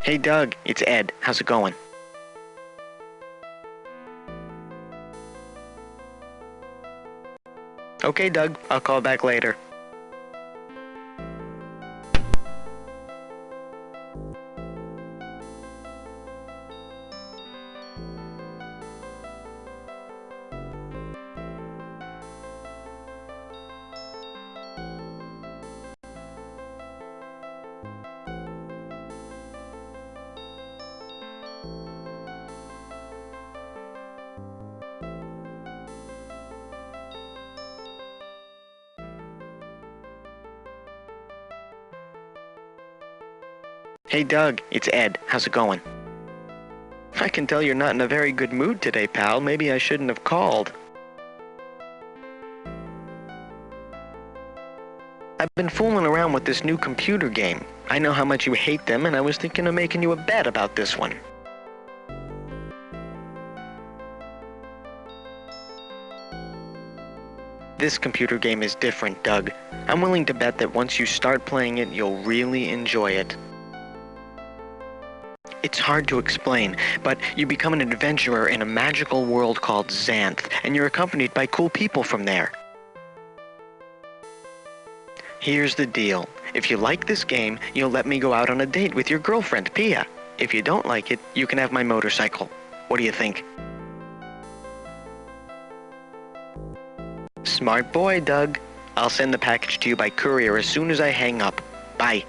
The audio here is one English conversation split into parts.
Hey Doug, it's Ed. How's it going? Okay, Doug, I'll call back later. Hey Doug, it's Ed. How's it going? I can tell you're not in a very good mood today, pal. Maybe I shouldn't have called. I've been fooling around with this new computer game. I know how much you hate them, and I was thinking of making you a bet about this one. This computer game is different, Doug. I'm willing to bet that once you start playing it, you'll really enjoy it. It's hard to explain, but you become an adventurer in a magical world called Xanth, and you're accompanied by cool people from there. Here's the deal. If you like this game, you'll let me go out on a date with your girlfriend, Pia. If you don't like it, you can have my motorcycle. What do you think? Smart boy, Doug. I'll send the package to you by courier as soon as I hang up. Bye.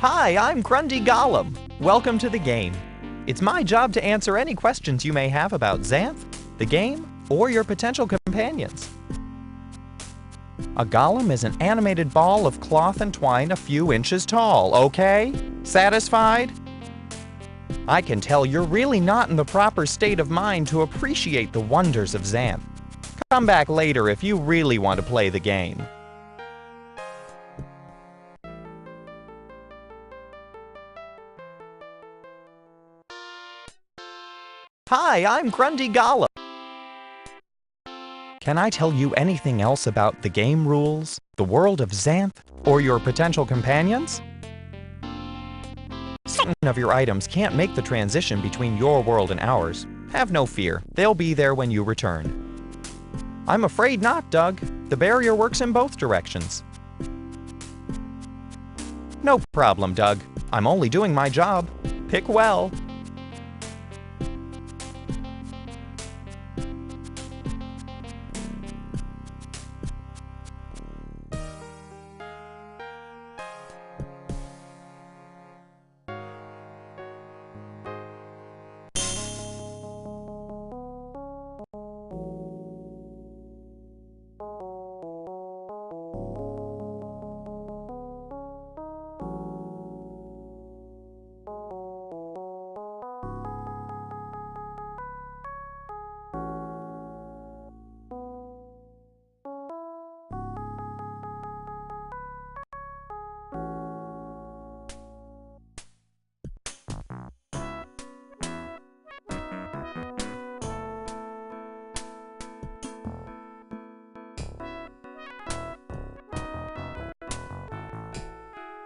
Hi, I'm Grundy Gollum. Welcome to the game. It's my job to answer any questions you may have about Xanth, the game, or your potential companions. A golem is an animated ball of cloth and twine a few inches tall, okay? Satisfied? I can tell you're really not in the proper state of mind to appreciate the wonders of Xanth. Come back later if you really want to play the game. Hi, I'm Grundy Gollum. Can I tell you anything else about the game rules, the world of Xanth, or your potential companions? Certain of your items can't make the transition between your world and ours. Have no fear, they'll be there when you return. I'm afraid not, Doug. The barrier works in both directions. No problem, Doug. I'm only doing my job. Pick well.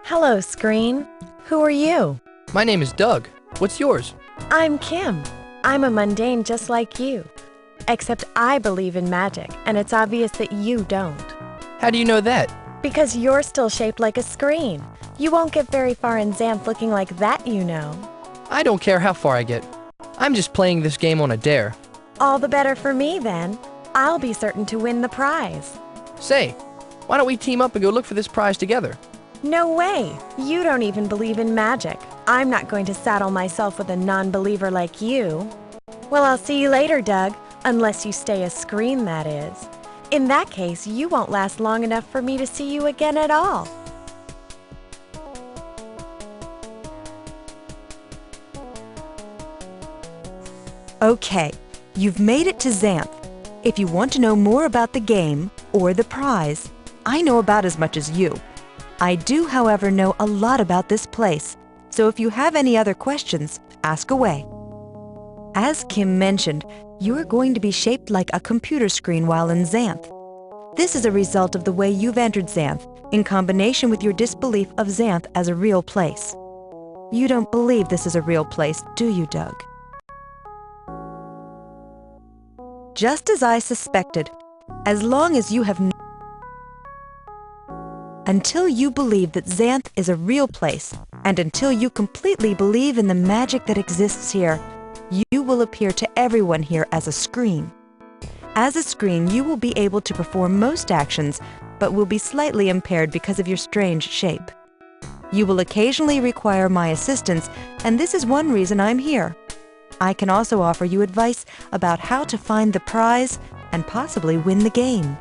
Hello, screen. Who are you? My name is Doug. What's yours? I'm Kim. I'm a mundane just like you. Except I believe in magic, and it's obvious that you don't. How do you know that? Because you're still shaped like a screen. You won't get very far in Xanth looking like that, you know. I don't care how far I get. I'm just playing this game on a dare. All the better for me, then. I'll be certain to win the prize. Say, why don't we team up and go look for this prize together? No way! You don't even believe in magic. I'm not going to saddle myself with a non-believer like you. Well, I'll see you later, Doug. Unless you stay a screen, that is. In that case, you won't last long enough for me to see you again at all. Okay, you've made it to Xanth. If you want to know more about the game or the prize, I know about as much as you. I do, however, know a lot about this place, so if you have any other questions, ask away. As Kim mentioned, you are going to be shaped like a computer screen while in Xanth. This is a result of the way you've entered Xanth, in combination with your disbelief of Xanth as a real place. You don't believe this is a real place, do you, Doug? Just as I suspected, as long as you have until you believe that Xanth is a real place, and until you completely believe in the magic that exists here, you will appear to everyone here as a screen. As a screen, you will be able to perform most actions, but will be slightly impaired because of your strange shape. You will occasionally require my assistance, and this is one reason I'm here. I can also offer you advice about how to find the prize and possibly win the game.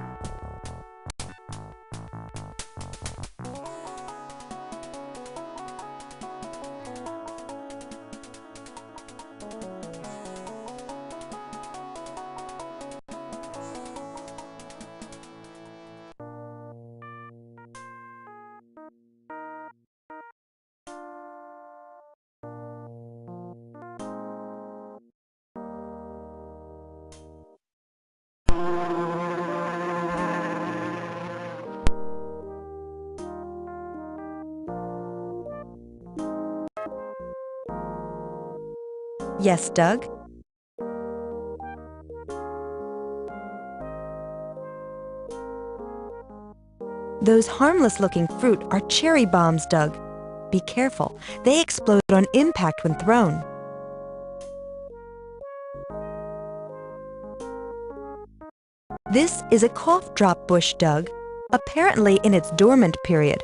Yes, Doug? Those harmless-looking fruit are cherry bombs, Doug. Be careful. They explode on impact when thrown. This is a cough drop bush, Doug, apparently in its dormant period.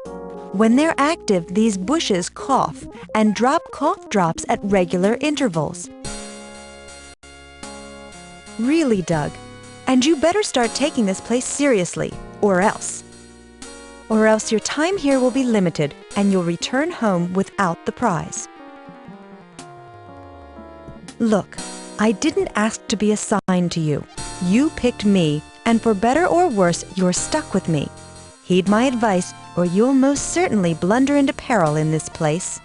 When they're active, these bushes cough and drop cough drops at regular intervals. Really, Doug. And you better start taking this place seriously, or else. Or else your time here will be limited and you'll return home without the prize. Look, I didn't ask to be assigned to you. You picked me, and for better or worse, you're stuck with me. Heed my advice, or you'll most certainly blunder into peril in this place.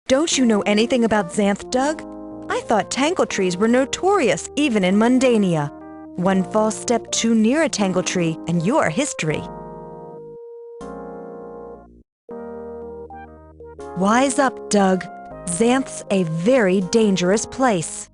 Don't you know anything about Xanth, Doug? I thought tangle trees were notorious even in Mundania. One false step too near a tangle tree and you're history. Wise up, Doug. Xanth's a very dangerous place.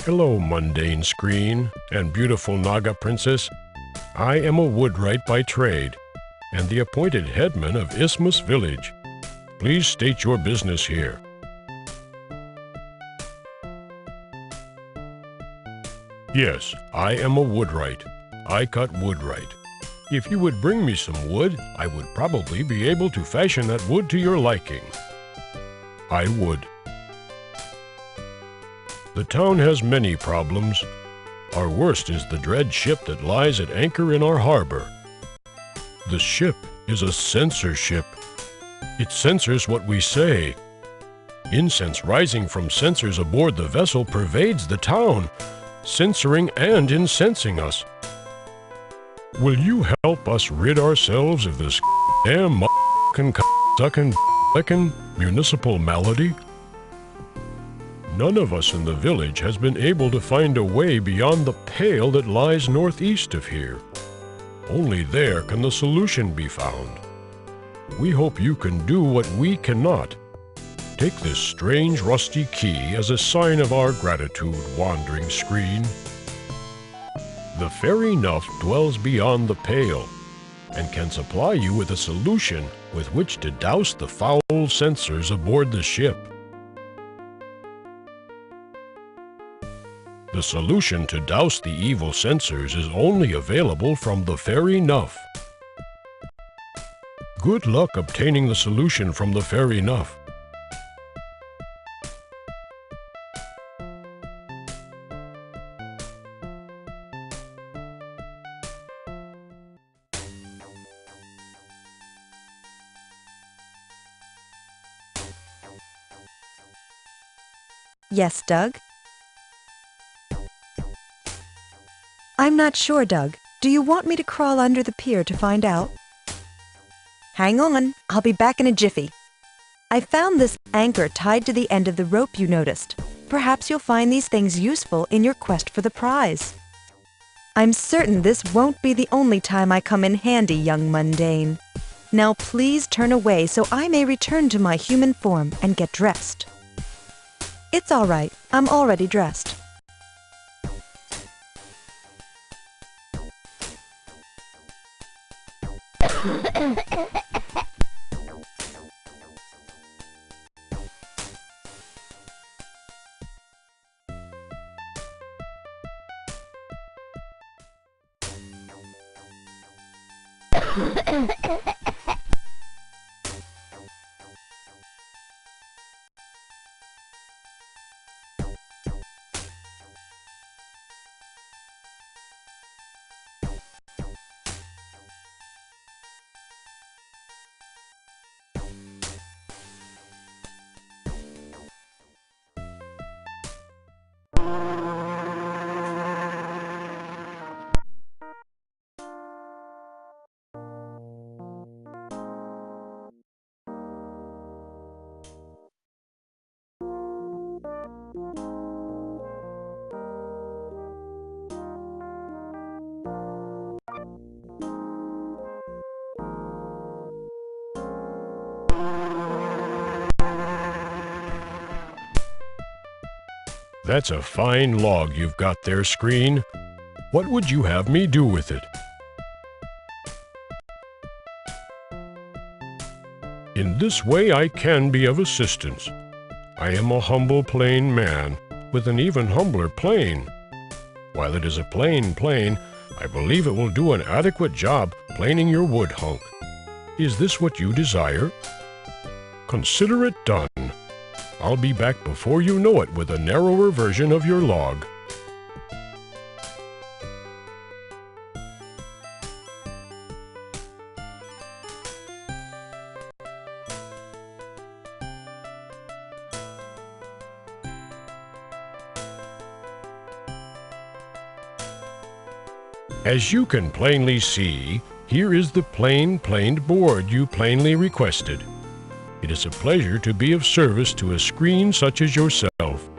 Hello, mundane screen and beautiful Naga princess. I am a woodwright by trade, and the appointed headman of Isthmus village. Please state your business here. Yes, I am a woodwright. I cut wood right. If you would bring me some wood, I would probably be able to fashion that wood to your liking. I would. The town has many problems. Our worst is the dread ship that lies at anchor in our harbor. The ship is a censorship. It censors what we say. Incense rising from censers aboard the vessel pervades the town, censoring and incensing us. Will you help us rid ourselves of this damn sucking municipal malady? None of us in the village has been able to find a way beyond the pale that lies northeast of here. Only there can the solution be found. We hope you can do what we cannot. Take this strange rusty key as a sign of our gratitude, wandering screen. The fairy Nuff dwells beyond the pale and can supply you with a solution with which to douse the foul censors aboard the ship. The solution to douse the evil censors is only available from the fairy Nuff. Good luck obtaining the solution from the fairy Nuff. Yes, Doug? I'm not sure, Doug. Do you want me to crawl under the pier to find out? Hang on, I'll be back in a jiffy. I found this anchor tied to the end of the rope you noticed. Perhaps you'll find these things useful in your quest for the prize. I'm certain this won't be the only time I come in handy, young mundane. Now please turn away so I may return to my human form and get dressed. It's all right, I'm already dressed. That's a fine log you've got there, screen. What would you have me do with it? In this way I can be of assistance. I am a humble plain man with an even humbler plane. While it is a plain plane, I believe it will do an adequate job planing your wood hunk. Is this what you desire? Consider it done. I'll be back before you know it with a narrower version of your log. As you can plainly see, here is the planed board you plainly requested. It is a pleasure to be of service to a screen such as yourself.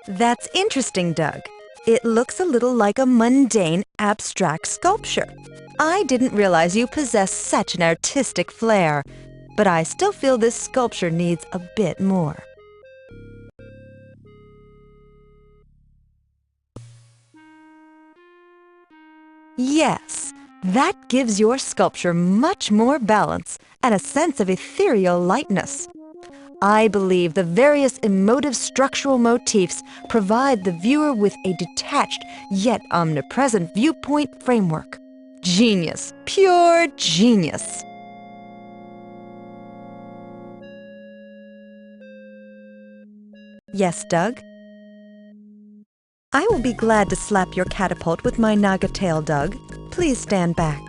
That's interesting, Doug. It looks a little like a mundane, abstract sculpture. I didn't realize you possess such an artistic flair, but I still feel this sculpture needs a bit more. Yes, that gives your sculpture much more balance and a sense of ethereal lightness. I believe the various emotive structural motifs provide the viewer with a detached yet omnipresent viewpoint framework. Genius, pure genius. Yes, Doug? I will be glad to slap your catapult with my naga tail, Doug. Please stand back.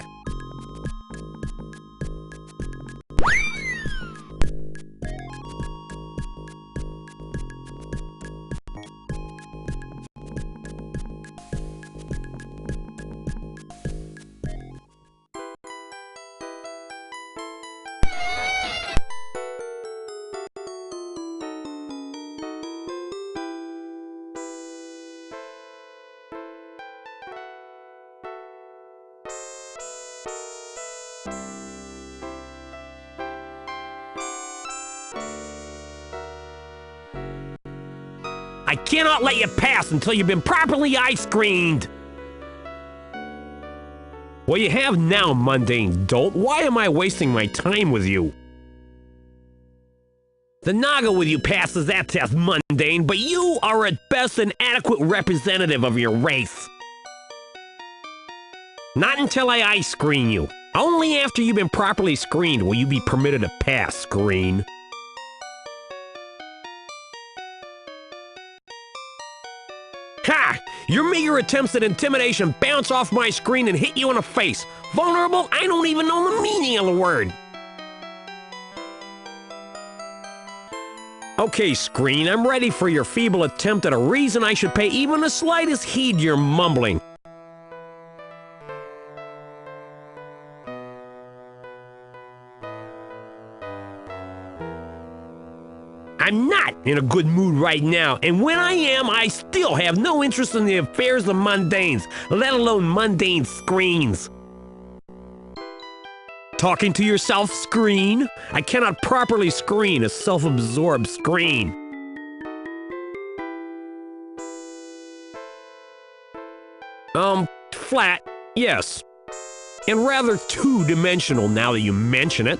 I cannot let you pass until you've been properly ice-screened! Well, you have now, mundane dolt. Why am I wasting my time with you? The Naga with you passes that test, mundane, but you are at best an adequate representative of your race. Not until I ice-screen you. Only after you've been properly screened will you be permitted to pass, screen. Ha! Your meager attempts at intimidation bounce off my screen and hit you in the face. Vulnerable? I don't even know the meaning of the word. Okay, screen, I'm ready for your feeble attempt at a reason I should pay even the slightest heed to your mumbling. I'm not in a good mood right now, and when I am, I still have no interest in the affairs of mundanes, let alone mundane screens. Talking to yourself, screen? I cannot properly screen a self-absorbed screen. Flat, yes. And rather two-dimensional now that you mention it.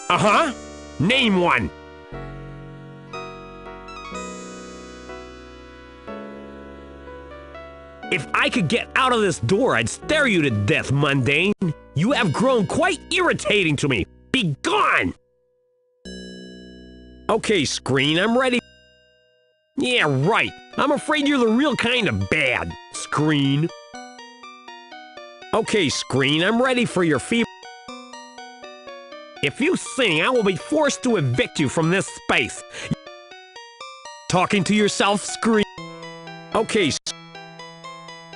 Uh-huh. Name one. If I could get out of this door, I'd stare you to death, mundane. You have grown quite irritating to me. Be gone! Okay, screen, I'm ready. Yeah, right. I'm afraid you're the real kind of bad, screen. Okay, screen, I'm ready for your feeble. If you sing, I will be forced to evict you from this space. Talking to yourself, screen. Okay,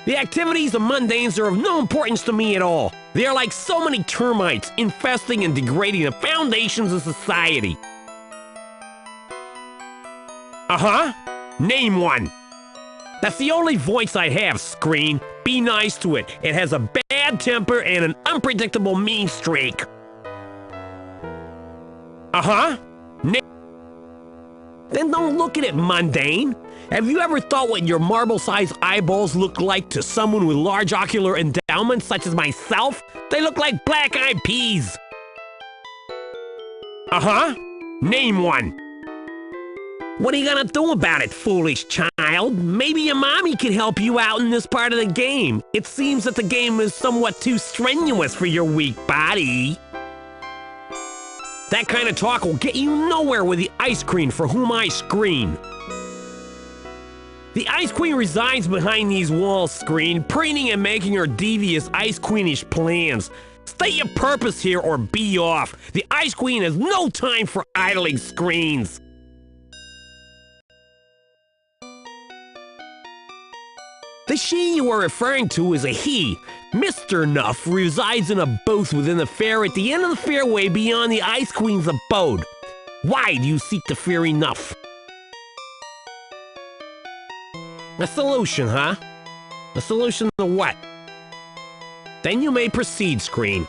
the activities of mundanes are of no importance to me at all. They are like so many termites, infesting and degrading the foundations of society. Uh-huh. Name one. That's the only voice I have, screen. Be nice to it. It has a bad temper and an unpredictable mean streak. Uh-huh. Then don't look at it, mundane. Have you ever thought what your marble-sized eyeballs look like to someone with large ocular endowments such as myself? They look like black-eyed peas. Uh-huh. Name one. What are you gonna do about it, foolish child? Maybe your mommy can help you out in this part of the game. It seems that the game is somewhat too strenuous for your weak body. That kind of talk will get you nowhere with the Ice Queen for whom I screen. The Ice Queen resides behind these walls, screen, preening and making her devious Ice Queenish plans. State your purpose here or be off. The Ice Queen has no time for idling screens. The she you are referring to is a he. Mr. Nuff resides in a booth within the fair at the end of the fairway beyond the Ice Queen's abode. Why do you seek the fairy Nuff? A solution, huh? A solution to what? Then you may proceed, Screen.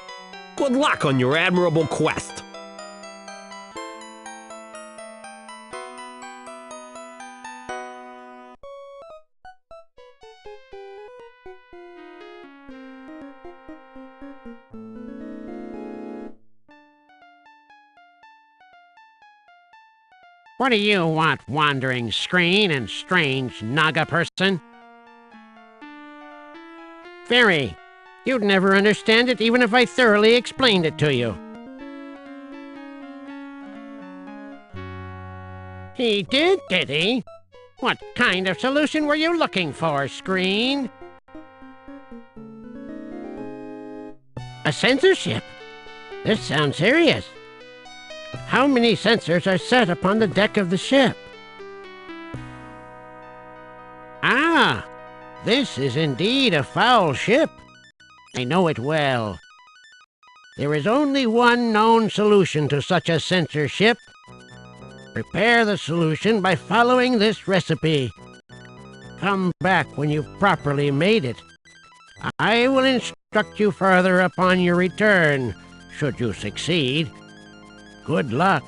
Good luck on your admirable quest. What do you want, wandering screen and strange Naga person? Fairy, you'd never understand it even if I thoroughly explained it to you. He did he? What kind of solution were you looking for, screen? A censorship? This sounds serious. How many sensors are set upon the deck of the ship? Ah, this is indeed a foul ship. I know it well. There is only one known solution to such a censorship. Prepare the solution by following this recipe. Come back when you've properly made it. I will instruct you further upon your return, should you succeed. Good luck.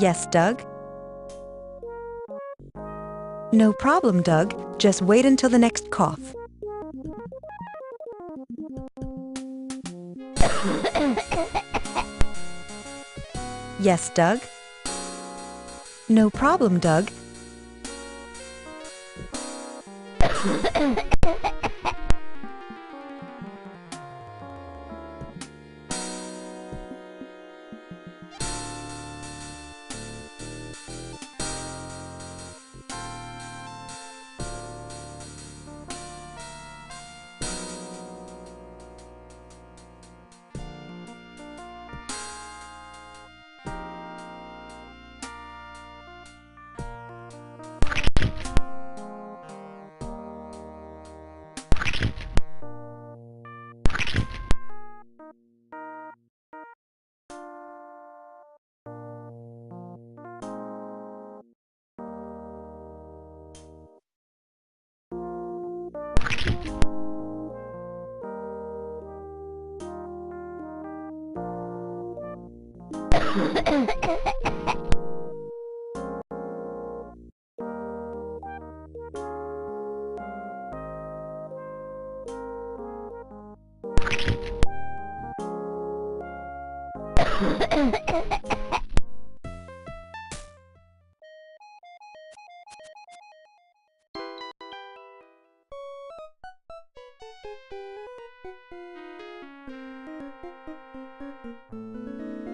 Yes, Doug? No problem, Doug. Just wait until the next cough. Yes, Doug? No problem, Doug.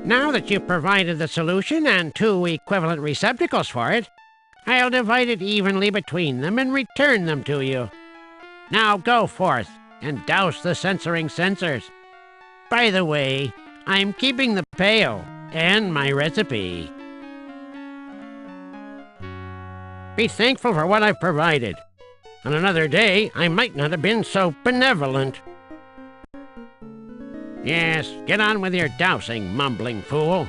Now that you've provided the solution and 2 equivalent receptacles for it, I'll divide it evenly between them and return them to you. Now go forth and douse the censoring sensors. By the way, I'm keeping the pail and my recipe. Be thankful for what I've provided. On another day, I might not have been so benevolent. Yes, get on with your dousing, mumbling fool.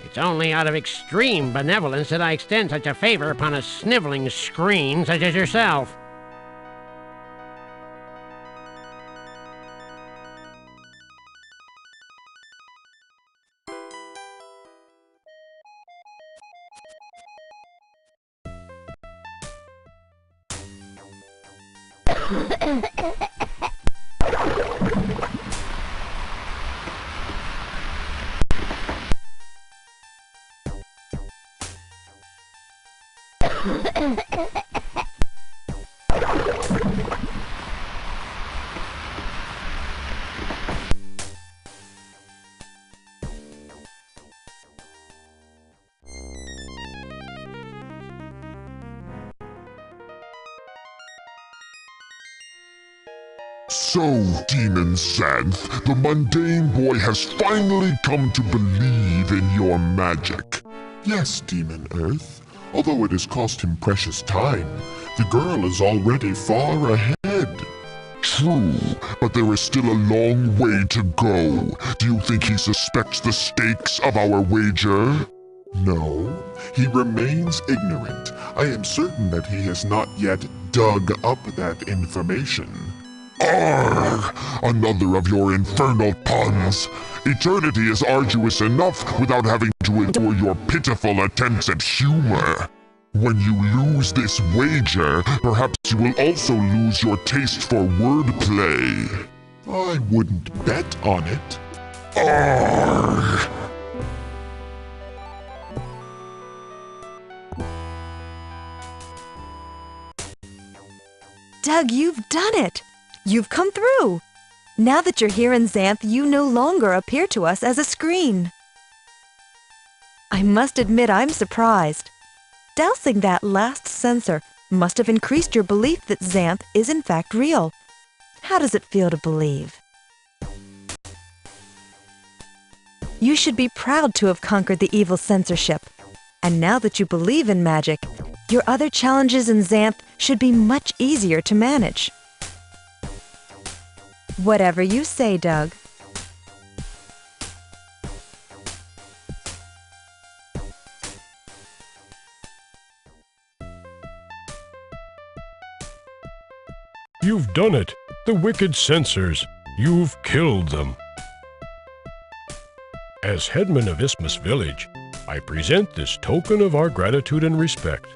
It's only out of extreme benevolence that I extend such a favor upon a sniveling screen such as yourself. So, Demon Xanth, the mundane boy has finally come to believe in your magic. Yes, Demon Earth. Although it has cost him precious time, the girl is already far ahead. True, but there is still a long way to go. Do you think he suspects the stakes of our wager? No, he remains ignorant. I am certain that he has not yet dug up that information. Arrgh! Another of your infernal puns! Eternity is arduous enough without having to endure your pitiful attempts at humor. When you lose this wager, perhaps you will also lose your taste for wordplay. I wouldn't bet on it. Arrgh! Doug, you've done it! You've come through! Now that you're here in Xanth, you no longer appear to us as a screen. I must admit I'm surprised. Dousing that last sensor must have increased your belief that Xanth is in fact real. How does it feel to believe? You should be proud to have conquered the evil censorship. And now that you believe in magic, your other challenges in Xanth should be much easier to manage. Whatever you say, Doug. You've done it! The wicked censors! You've killed them! As headman of Isthmus Village, I present this token of our gratitude and respect.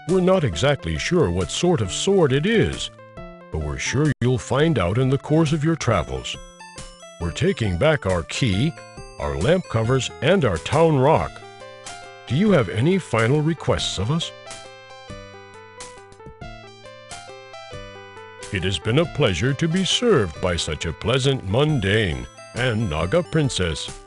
We're not exactly sure what sort of sword it is, but we're sure you'll find out in the course of your travels. We're taking back our key, our lamp covers, and our town rock. Do you have any final requests of us? It has been a pleasure to be served by such a pleasant mundane and Naga princess.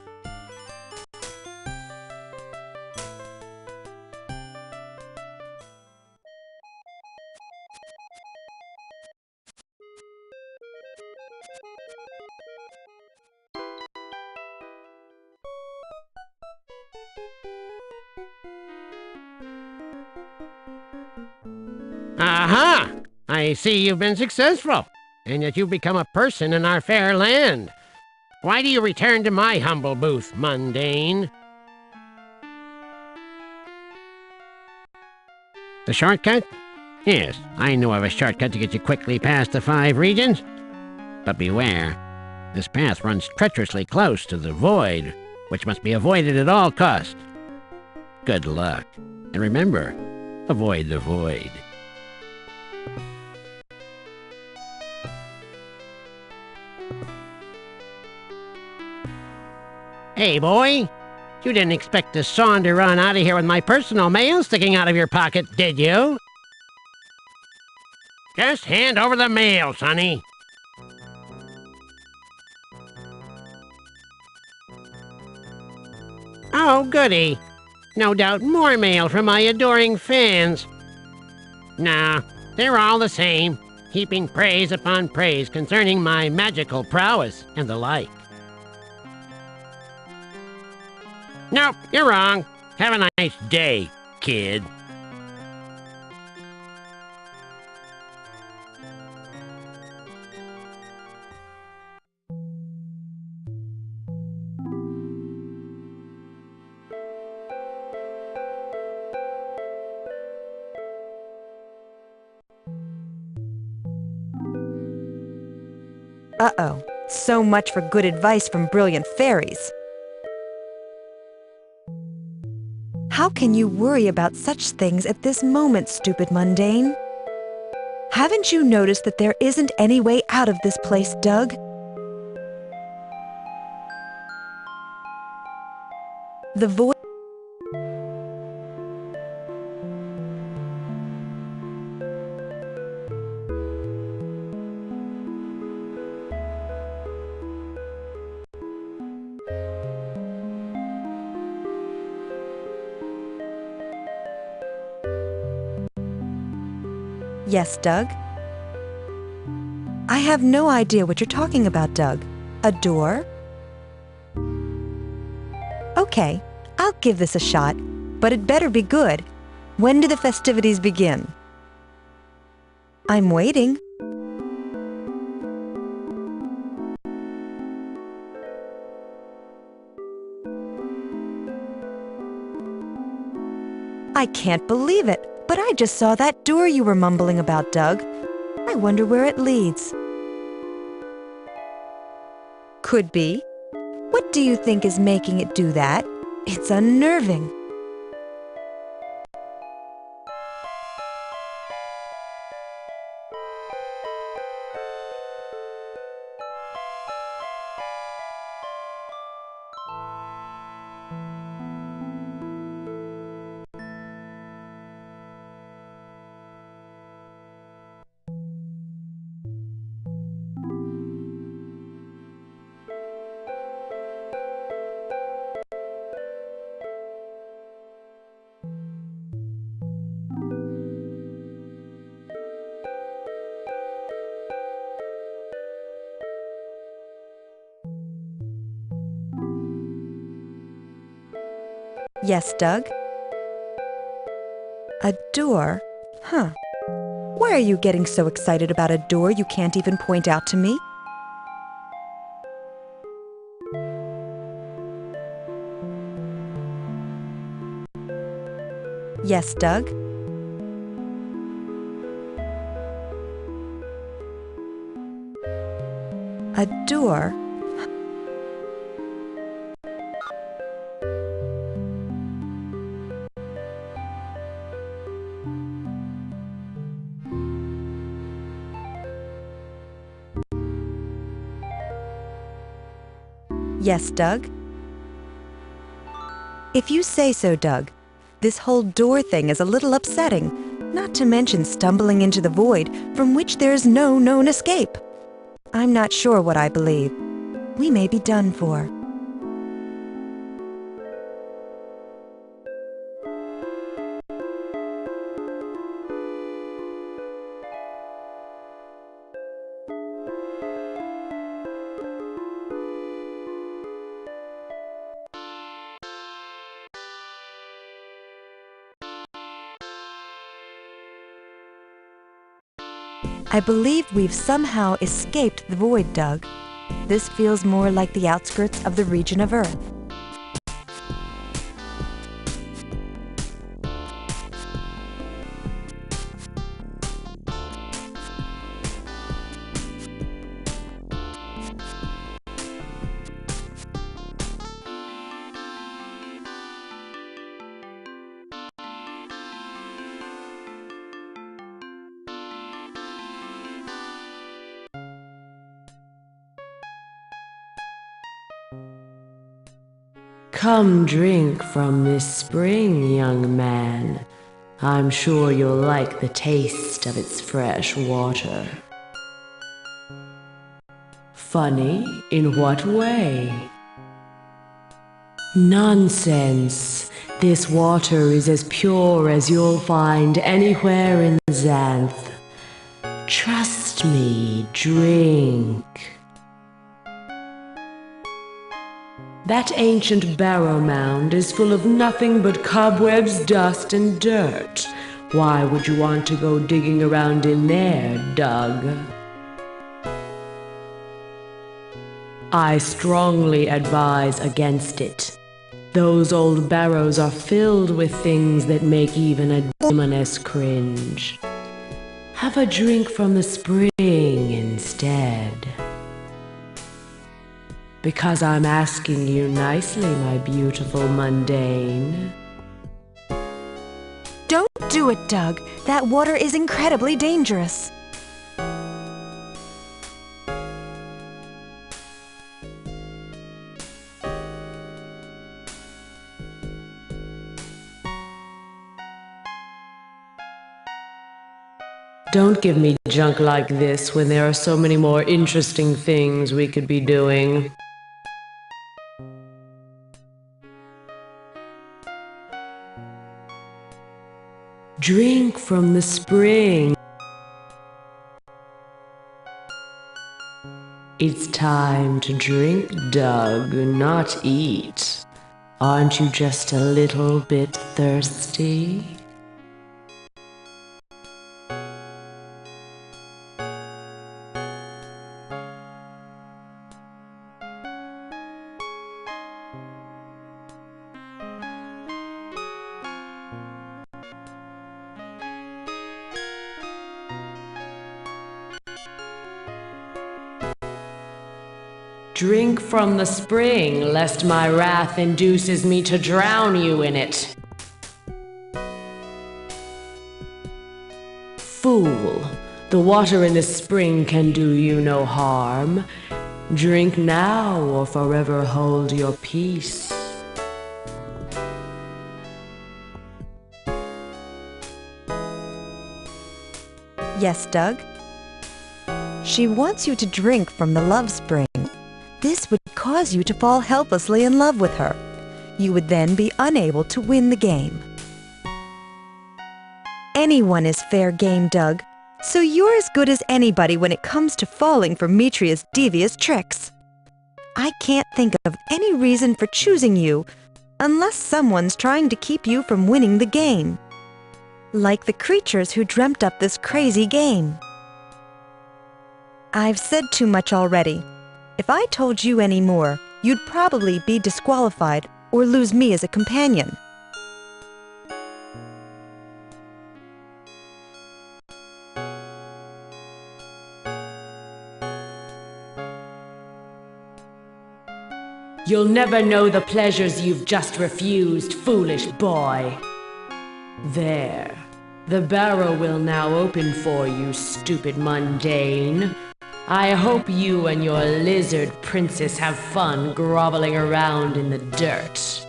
Aha! I see you've been successful, and yet you've become a person in our fair land. Why do you return to my humble booth, mundane? The shortcut? Yes, I know of a shortcut to get you quickly past the 5 regions. But beware, this path runs treacherously close to the void, which must be avoided at all costs. Good luck, and remember, avoid the void. Hey, boy! You didn't expect to saunter on out of here with my personal mail sticking out of your pocket, did you? Just hand over the mail, sonny. Oh, goody. No doubt more mail from my adoring fans. Nah, they're all the same, heaping praise upon praise concerning my magical prowess and the like. Nope, you're wrong. Have a nice day, kid. Uh-oh. So much for good advice from brilliant fairies. How can you worry about such things at this moment, stupid mundane? Haven't you noticed that there isn't any way out of this place, Doug? The void... Yes, Doug? I have no idea what you're talking about, Doug. A door? Okay, I'll give this a shot, but it better be good. When do the festivities begin? I'm waiting. I can't believe it, but I just saw that door you were mumbling about, Doug. I wonder where it leads. Could be. What do you think is making it do that? It's unnerving. Yes, Doug? A door? Huh. Why are you getting so excited about a door you can't even point out to me? Yes, Doug? A door? Yes, Doug? If you say so, Doug. This whole door thing is a little upsetting, not to mention stumbling into the void from which there is no known escape. I'm not sure what I believe. We may be done for. I believe we've somehow escaped the void, Doug. This feels more like the outskirts of the region of Earth. Come drink from this spring, young man. I'm sure you'll like the taste of its fresh water. Funny? In what way? Nonsense. This water is as pure as you'll find anywhere in Xanth. Trust me, drink. That ancient barrow mound is full of nothing but cobwebs, dust, and dirt. Why would you want to go digging around in there, Doug? I strongly advise against it. Those old barrows are filled with things that make even a demoness cringe. Have a drink from the spring instead. Because I'm asking you nicely, my beautiful mundane. Don't do it, Doug. That water is incredibly dangerous. Don't give me junk like this when there are so many more interesting things we could be doing. Drink from the spring. It's time to drink, Doug, not eat. Aren't you just a little bit thirsty? Drink from the spring, lest my wrath induces me to drown you in it. Fool, the water in the spring can do you no harm. Drink now or forever hold your peace. Yes, Doug? She wants you to drink from the love spring. This would cause you to fall helplessly in love with her. You would then be unable to win the game. Anyone is fair game, Doug, so you're as good as anybody when it comes to falling for Mitria's devious tricks. I can't think of any reason for choosing you unless someone's trying to keep you from winning the game. Like the creatures who dreamt up this crazy game. I've said too much already. If I told you any more, you'd probably be disqualified or lose me as a companion. You'll never know the pleasures you've just refused, foolish boy. There. The barrow will now open for you, stupid mundane. I hope you and your lizard princess have fun groveling around in the dirt.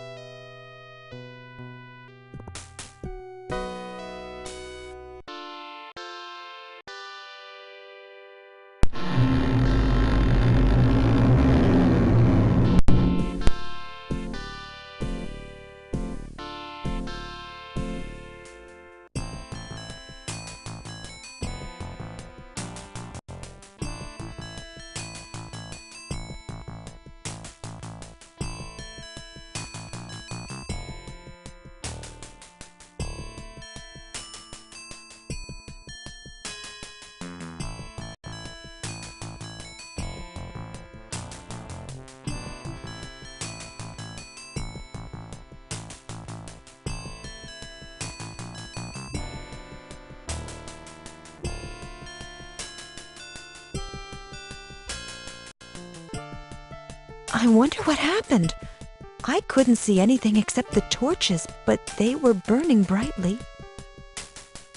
I wonder what happened. I couldn't see anything except the torches, but they were burning brightly.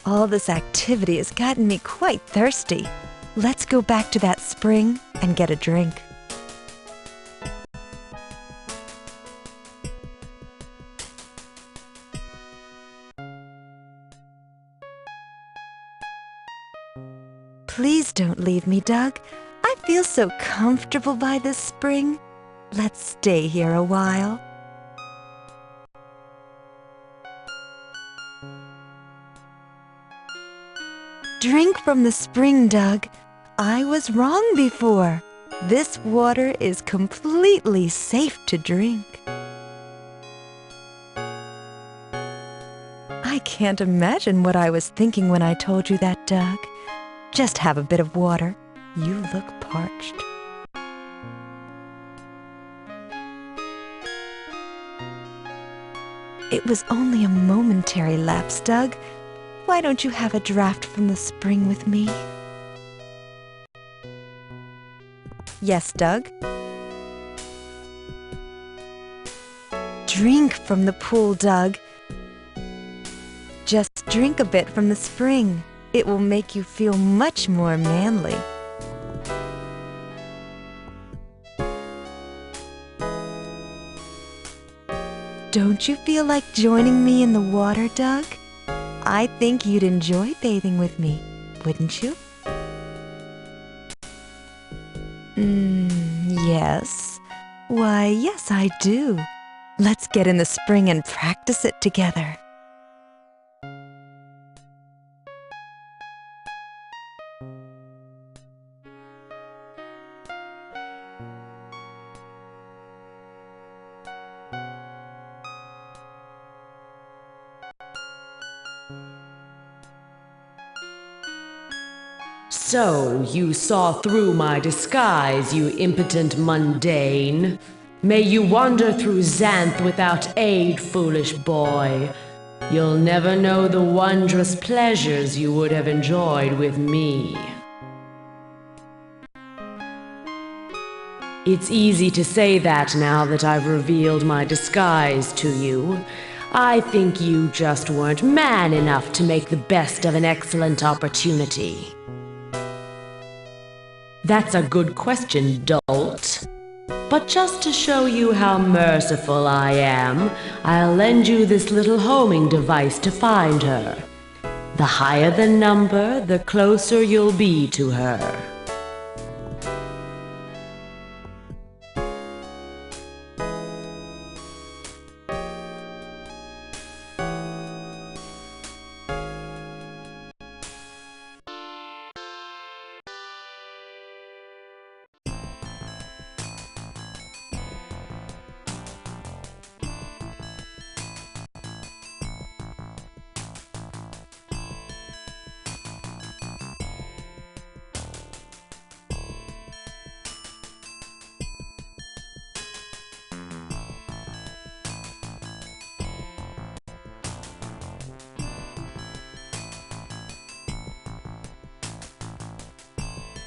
All this activity has gotten me quite thirsty. Let's go back to that spring and get a drink. Please don't leave me, Doug. I feel so comfortable by this spring. Let's stay here a while. Drink from the spring, Doug. I was wrong before. This water is completely safe to drink. I can't imagine what I was thinking when I told you that, Doug. Just have a bit of water. You look parched. It was only a momentary lapse, Doug. Why don't you have a draft from the spring with me? Yes, Doug? Drink from the pool, Doug. Just drink a bit from the spring. It will make you feel much more manly. Don't you feel like joining me in the water, Doug? I think you'd enjoy bathing with me, wouldn't you? Yes. Why, yes, I do. Let's get in the spring and practice it together. So, you saw through my disguise, you impotent mundane. May you wander through Xanth without aid, foolish boy. You'll never know the wondrous pleasures you would have enjoyed with me. It's easy to say that now that I've revealed my disguise to you. I think you just weren't man enough to make the best of an excellent opportunity. That's a good question, dolt. But just to show you how merciful I am, I'll lend you this little homing device to find her. The higher the number, the closer you'll be to her.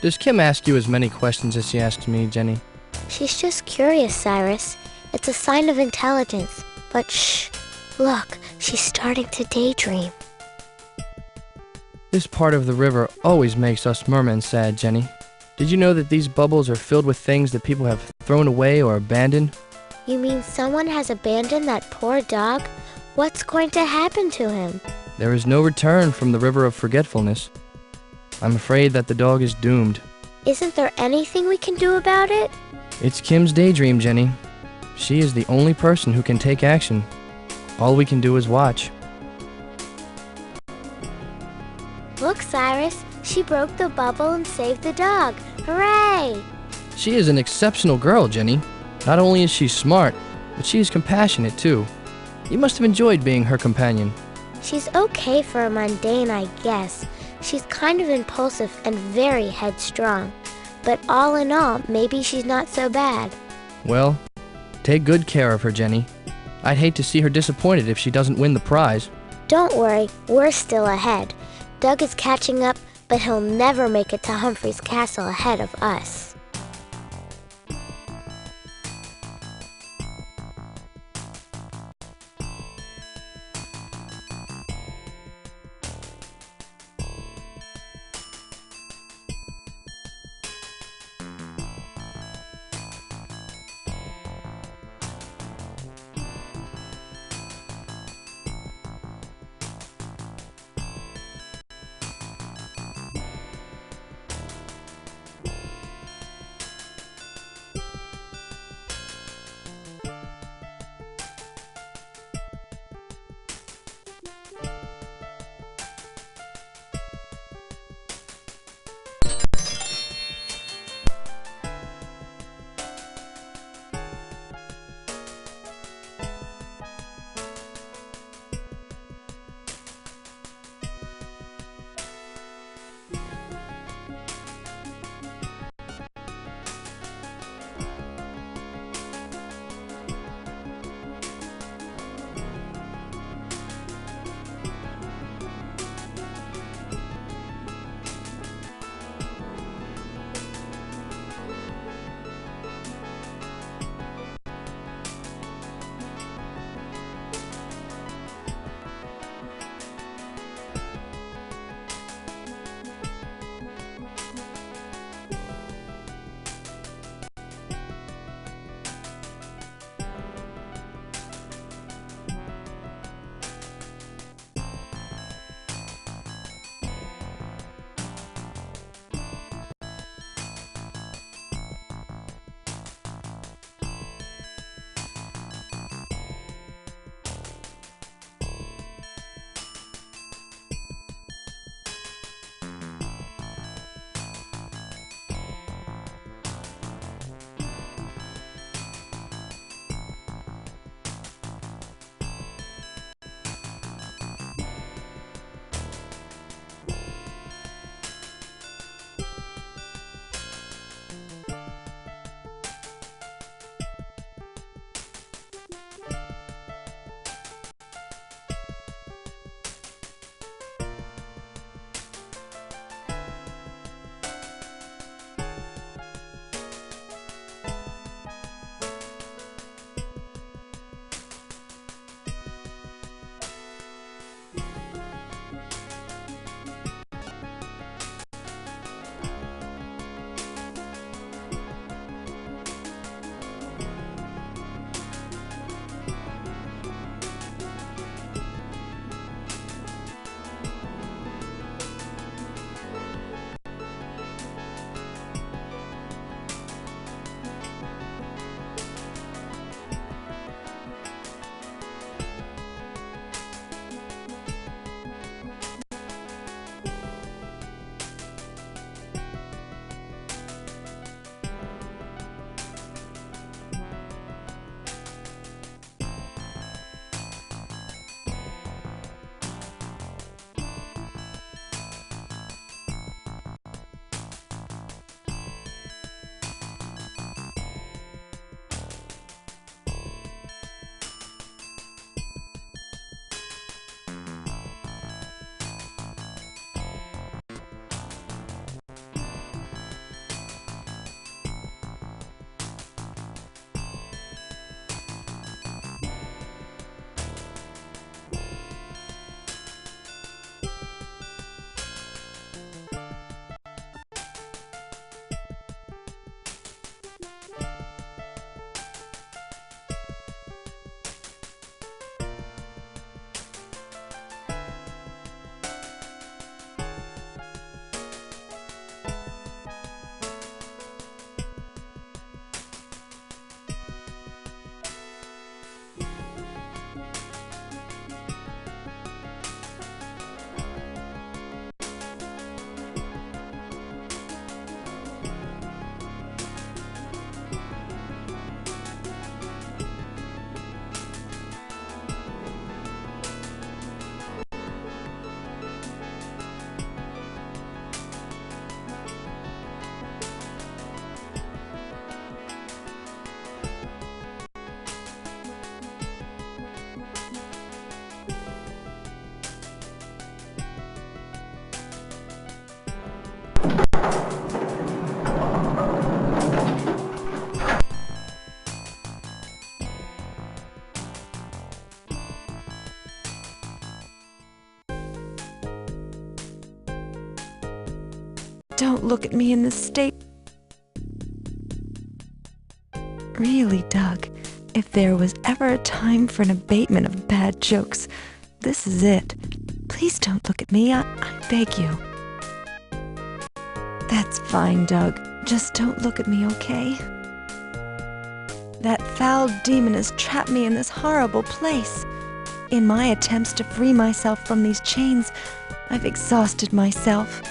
Does Kim ask you as many questions as she asks me, Jenny? She's just curious, Cyrus. It's a sign of intelligence. But shh, look, she's starting to daydream. This part of the river always makes us mermen sad, Jenny. Did you know that these bubbles are filled with things that people have thrown away or abandoned? You mean someone has abandoned that poor dog? What's going to happen to him? There is no return from the river of forgetfulness. I'm afraid that the dog is doomed. Isn't there anything we can do about it? It's Kim's daydream, Jenny. She is the only person who can take action. All we can do is watch. Look, Cyrus, she broke the bubble and saved the dog. Hooray! She is an exceptional girl, Jenny. Not only is she smart, but she is compassionate too. You must have enjoyed being her companion. She's okay for a mundane, I guess. She's kind of impulsive and very headstrong. But all in all, maybe she's not so bad. Well, take good care of her, Jenny. I'd hate to see her disappointed if she doesn't win the prize. Don't worry, we're still ahead. Doug is catching up, but he'll never make it to Humphrey's castle ahead of us. don't look at me in this state. Really, Doug, if there was ever a time for an abatement of bad jokes, this is it. Please don't look at me, I beg you. That's fine, Doug. Just don't look at me, okay? That foul demon has trapped me in this horrible place. In my attempts to free myself from these chains, I've exhausted myself,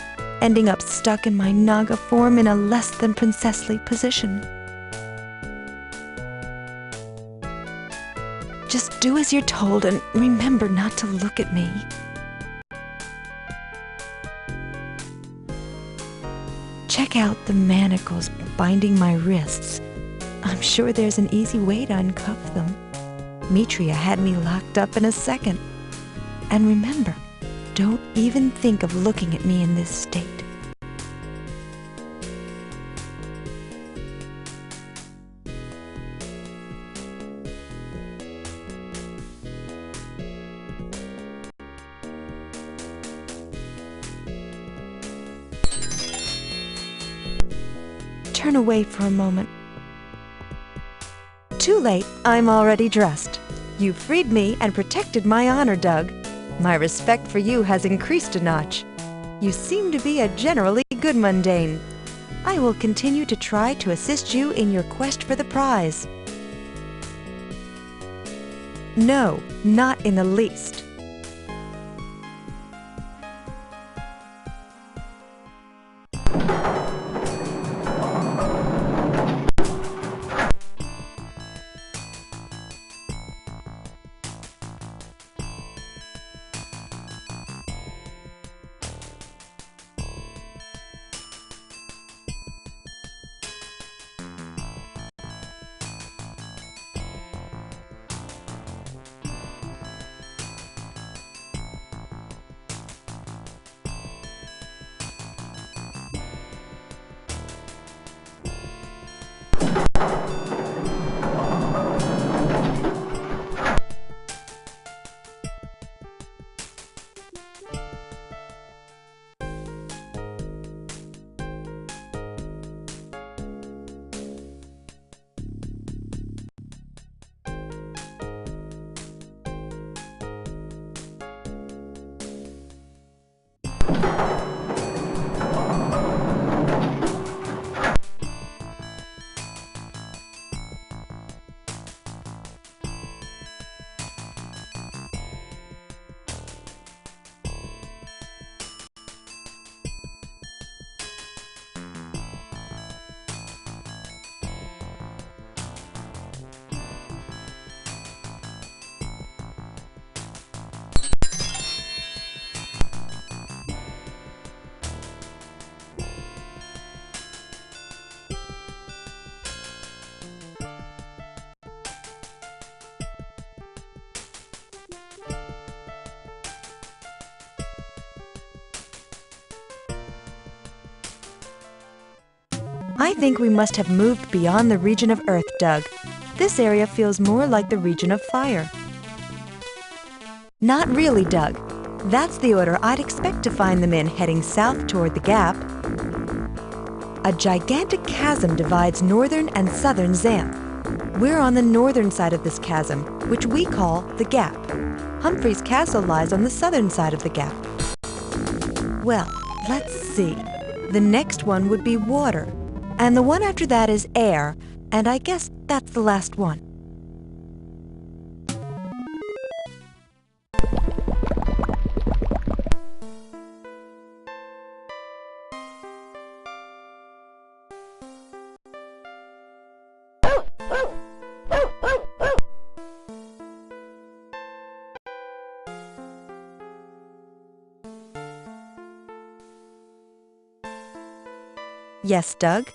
ending up stuck in my Naga form in a less than princessly position. Just do as you're told and remember not to look at me. Check out the manacles binding my wrists. I'm sure there's an easy way to uncuff them. Mitria had me locked up in a second. And remember, don't even think of looking at me in this state. Turn away for a moment. Too late, I'm already dressed. You freed me and protected my honor, Doug. My respect for you has increased a notch. You seem to be a generally good mundane. I will continue to try to assist you in your quest for the prize. No, not in the least. I think we must have moved beyond the region of Earth, Doug. This area feels more like the region of fire. Not really, Doug. That's the order I'd expect to find them in heading south toward the Gap. A gigantic chasm divides northern and southern Xanth. We're on the northern side of this chasm, which we call the Gap. Humphrey's castle lies on the southern side of the Gap. Well, let's see. The next one would be water. And the one after that is air, and I guess that's the last one. Yes, Doug?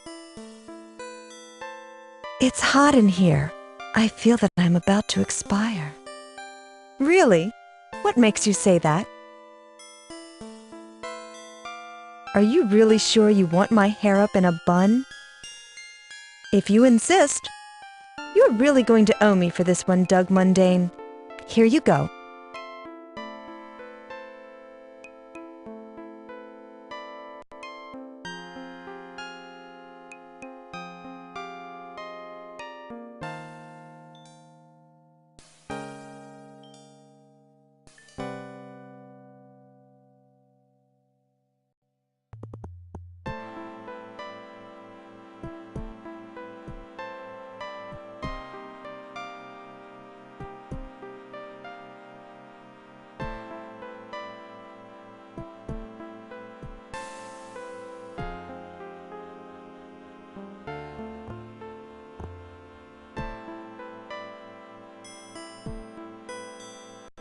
It's hot in here. I feel that I'm about to expire. Really? What makes you say that? Are you really sure you want my hair up in a bun? If you insist. You're really going to owe me for this one, Doug Mundane. Here you go.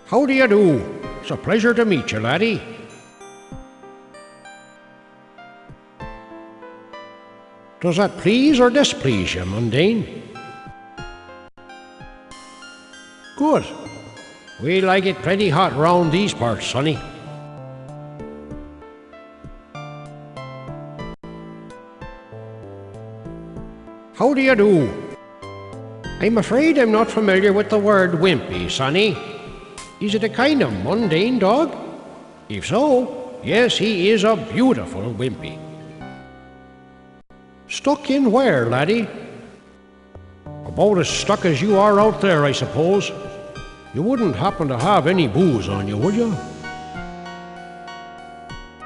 How do you do? It's a pleasure to meet you, laddie. Does that please or displease you, Mundane? Good. We like it pretty hot round these parts, sonny. How do you do? I'm afraid I'm not familiar with the word wimpy, sonny. Is it a kind of mundane dog? If so, yes, he is a beautiful wimpy. Stuck in where, laddie? About as stuck as you are out there, I suppose. You wouldn't happen to have any booze on you, would you?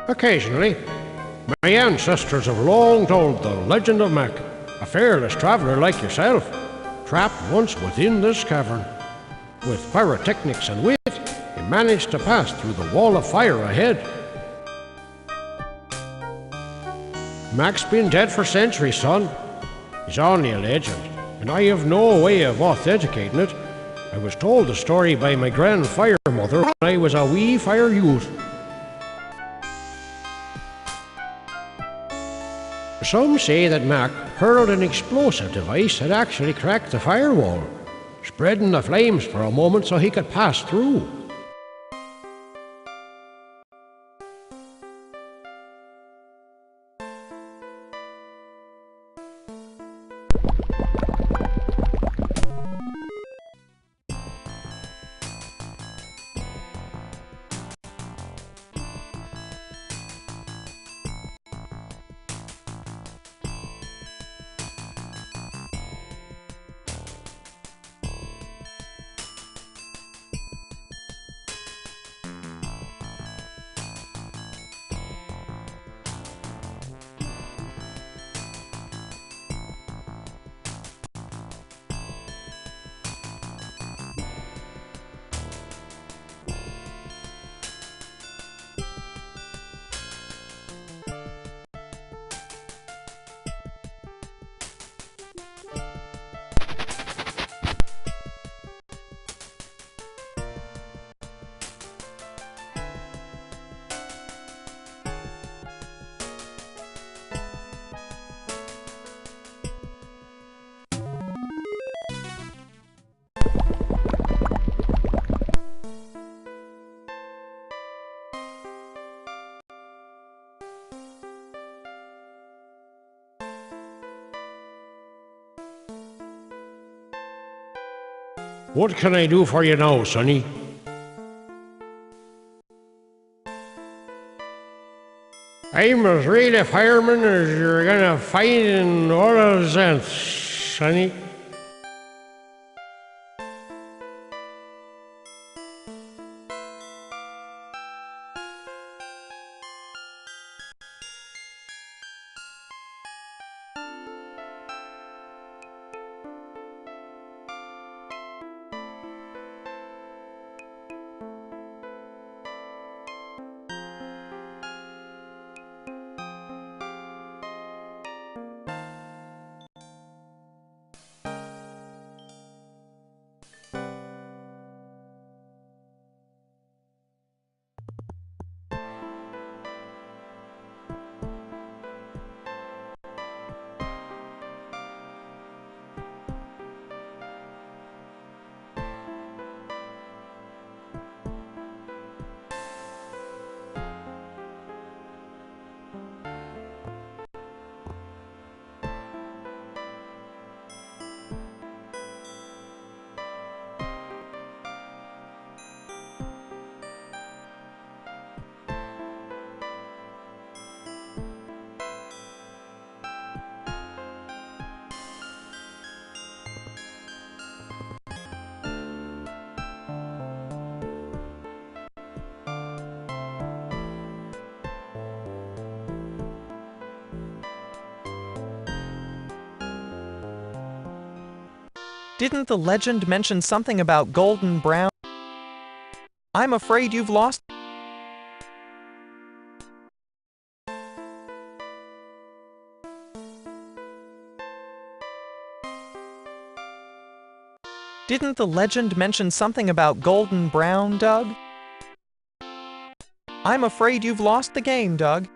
Occasionally. My ancestors have long told the legend of Mac, a fearless traveller like yourself, trapped once within this cavern. With pyrotechnics and wit, he managed to pass through the wall of fire ahead. Mac's been dead for centuries, son. He's only a legend, and I have no way of authenticating it. I was told the story by my grandfire mother when I was a wee fire youth. Some say that Mac hurled an explosive device that actually cracked the firewall, spreading the flames for a moment so he could pass through. What can I do for you now, sonny? I'm as real a fireman as you're gonna find in all of Xanth, sonny. Didn't the legend mention something about golden brown? I'm afraid you've lost. Didn't the legend mention something about golden brown, Doug? I'm afraid you've lost the game, Doug.